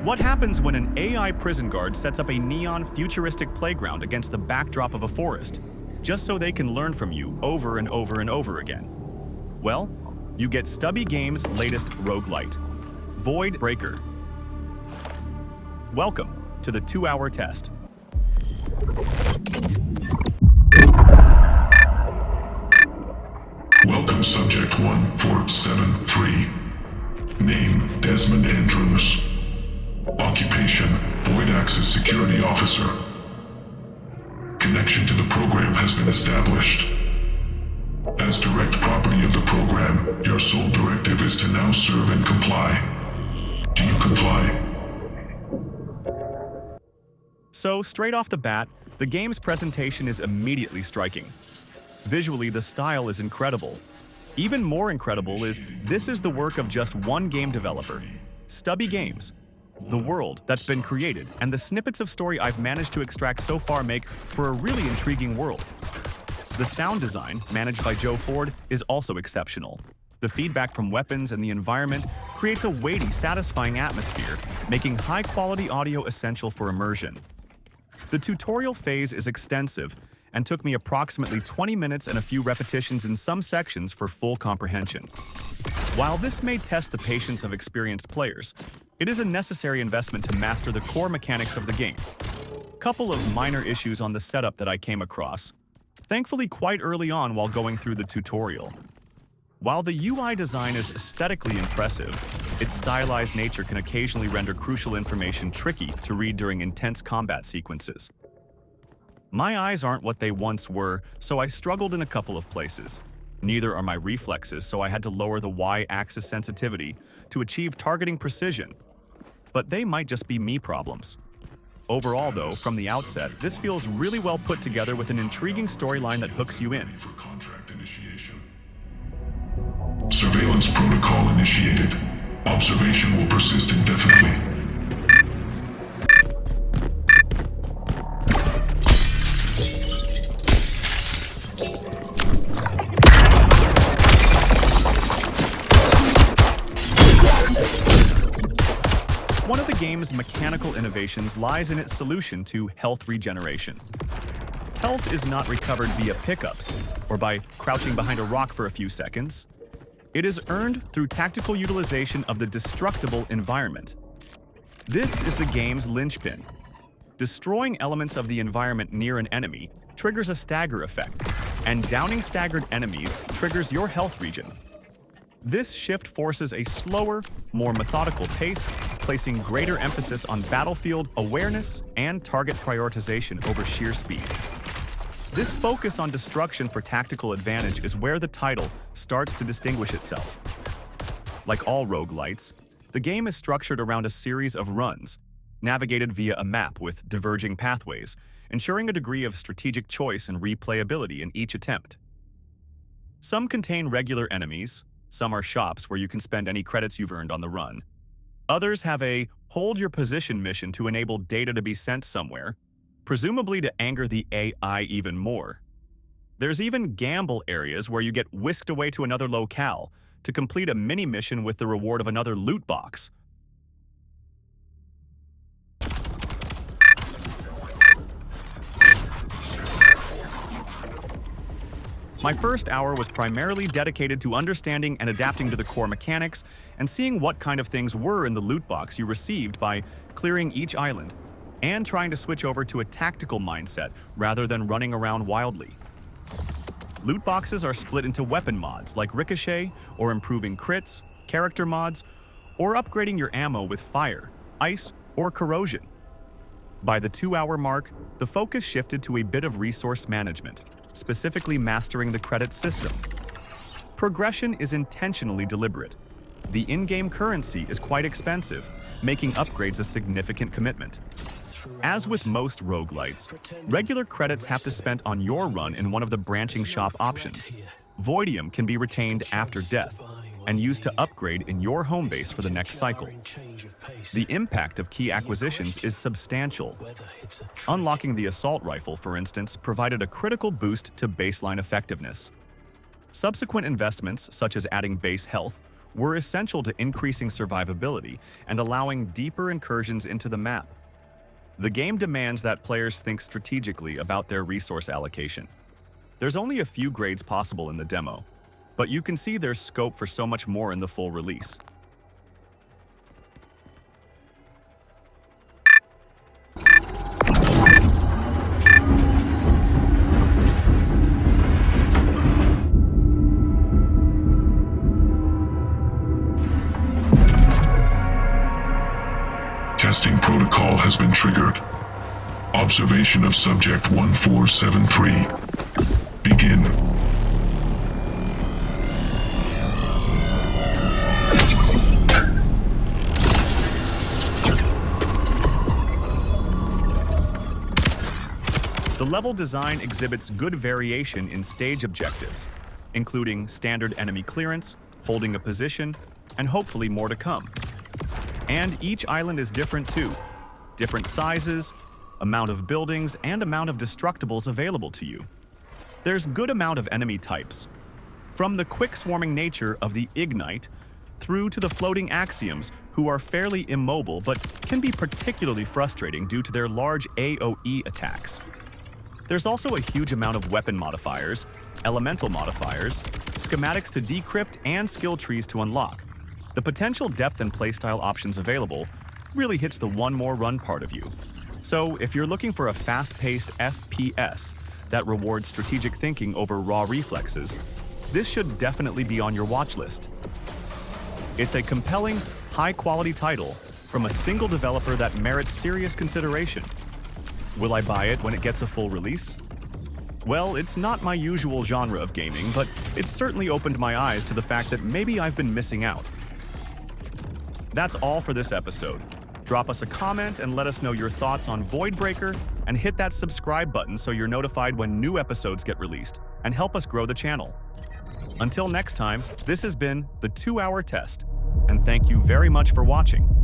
What happens when an AI prison guard sets up a neon futuristic playground against the backdrop of a forest, just so they can learn from you over and over and over again? Well, you get Stubby Games' latest RogueLite, Void Breaker. Welcome to the 2-hour test. Welcome Subject 1473. Name Desmond Andrews. Occupation Void Access Security Officer. Connection to the program has been established. As direct property of the program, your sole directive is to now serve and comply. Do you comply? So, straight off the bat, the game's presentation is immediately striking. Visually, the style is incredible. Even more incredible is this is the work of just one game developer, Stubby Games. The world that's been created and the snippets of story I've managed to extract so far make for a really intriguing world. The sound design, managed by Joe Ford, is also exceptional. The feedback from weapons and the environment creates a weighty, satisfying atmosphere, making high-quality audio essential for immersion. The tutorial phase is extensive and took me approximately 20 minutes and a few repetitions in some sections for full comprehension. While this may test the patience of experienced players, it is a necessary investment to master the core mechanics of the game. Couple of minor issues on the setup that I came across, thankfully quite early on while going through the tutorial. While the UI design is aesthetically impressive, its stylized nature can occasionally render crucial information tricky to read during intense combat sequences. My eyes aren't what they once were, so I struggled in a couple of places. Neither are my reflexes, so I had to lower the Y-axis sensitivity to achieve targeting precision. But they might just be me problems. Overall, though, from the outset, this feels really well put together with an intriguing storyline that hooks you in. Surveillance protocol initiated. Observation will persist indefinitely. One of the game's mechanical innovations lies in its solution to health regeneration. Health is not recovered via pickups or by crouching behind a rock for a few seconds. It is earned through tactical utilization of the destructible environment. This is the game's linchpin. Destroying elements of the environment near an enemy triggers a stagger effect, and downing staggered enemies triggers your health regen. This shift forces a slower, more methodical pace, placing greater emphasis on battlefield awareness and target prioritization over sheer speed. This focus on destruction for tactical advantage is where the title starts to distinguish itself. Like all roguelites, the game is structured around a series of runs, navigated via a map with diverging pathways, ensuring a degree of strategic choice and replayability in each attempt. Some contain regular enemies, some are shops where you can spend any credits you've earned on the run. Others have a hold your position mission to enable data to be sent somewhere, presumably to anger the AI even more. There's even gamble areas where you get whisked away to another locale to complete a mini-mission with the reward of another loot box. My first hour was primarily dedicated to understanding and adapting to the core mechanics and seeing what kind of things were in the loot box you received by clearing each island, and trying to switch over to a tactical mindset rather than running around wildly. Loot boxes are split into weapon mods like Ricochet, or improving crits, character mods, or upgrading your ammo with fire, ice, or corrosion. By the 2-hour mark, the focus shifted to a bit of resource management, specifically mastering the credits system. Progression is intentionally deliberate. The in-game currency is quite expensive, making upgrades a significant commitment. As with most roguelites, regular credits have to be spent on your run in one of the branching shop options. Voidium can be retained after death and used to upgrade in your home base for the next cycle. The impact of key acquisitions is substantial. Unlocking the assault rifle, for instance, provided a critical boost to baseline effectiveness. Subsequent investments, such as adding base health were essential to increasing survivability and allowing deeper incursions into the map. The game demands that players think strategically about their resource allocation. There's only a few grades possible in the demo, but you can see there's scope for so much more in the full release. Testing protocol has been triggered. Observation of subject 1473. Begin. The level design exhibits good variation in stage objectives, including standard enemy clearance, holding a position, and hopefully more to come. And each island is different too. Different sizes, amount of buildings, and amount of destructibles available to you. There's good amount of enemy types. From the quick swarming nature of the Ignite, through to the floating Axioms, who are fairly immobile but can be particularly frustrating due to their large AoE attacks. There's also a huge amount of weapon modifiers, elemental modifiers, schematics to decrypt, and skill trees to unlock. The potential depth and playstyle options available really hits the one more run part of you. So if you're looking for a fast-paced FPS that rewards strategic thinking over raw reflexes, this should definitely be on your watch list. It's a compelling, high-quality title from a single developer that merits serious consideration. Will I buy it when it gets a full release? Well, it's not my usual genre of gaming, but it's certainly opened my eyes to the fact that maybe I've been missing out. That's all for this episode. Drop us a comment and let us know your thoughts on Voidbreaker, and hit that subscribe button so you're notified when new episodes get released, and help us grow the channel. Until next time, this has been the 2-Hour Test, and thank you very much for watching.